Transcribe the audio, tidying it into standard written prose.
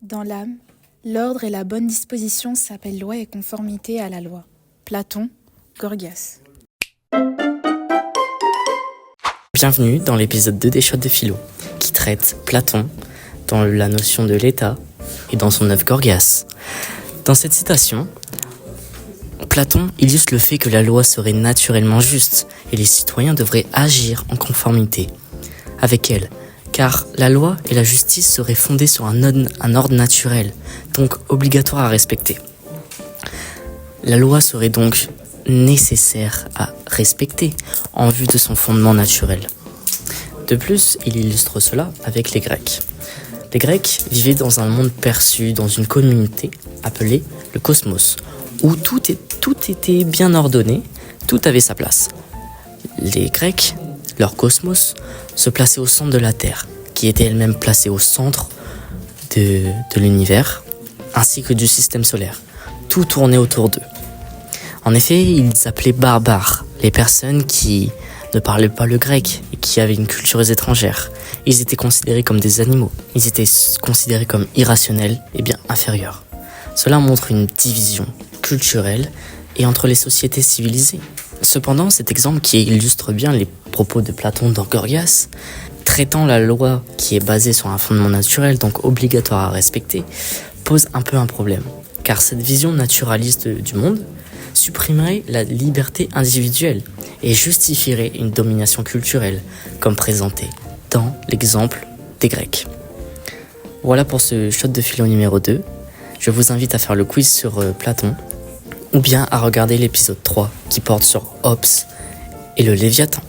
Dans l'âme, l'ordre et la bonne disposition s'appellent loi et conformité à la loi. Platon, Gorgias. Bienvenue dans l'épisode 2 des Shots de Philo, qui traite Platon dans la notion de l'État et dans son œuvre Gorgias. Dans cette citation, Platon illustre le fait que la loi serait naturellement juste et les citoyens devraient agir en conformité avec elle, car la loi et la justice seraient fondées sur un ordre naturel, donc obligatoire à respecter. La loi serait donc nécessaire à respecter en vue de son fondement naturel. De plus, il illustre cela avec les Grecs. Les Grecs vivaient dans un monde perçu dans une communauté appelée le cosmos, où tout était bien ordonné, tout avait sa place. Les Grecs, leur cosmos, se plaçait au centre de la Terre, qui était elle-même placée au centre de l'univers, ainsi que du système solaire. Tout tournait autour d'eux. En effet, ils appelaient barbares les personnes qui ne parlaient pas le grec et qui avaient une culture étrangère. Ils étaient considérés comme des animaux. Ils étaient considérés comme irrationnels et bien inférieurs. Cela montre une division culturelle et entre les sociétés civilisées. Cependant, cet exemple qui illustre bien les propos de Platon dans Gorgias, traitant la loi qui est basée sur un fondement naturel, donc obligatoire à respecter, pose un peu un problème. Car cette vision naturaliste du monde supprimerait la liberté individuelle et justifierait une domination culturelle, comme présenté dans l'exemple des Grecs. Voilà pour ce shot de philo numéro 2. Je vous invite à faire le quiz sur Platon, ou bien à regarder l'épisode 3 qui porte sur Hobbes et le Léviathan.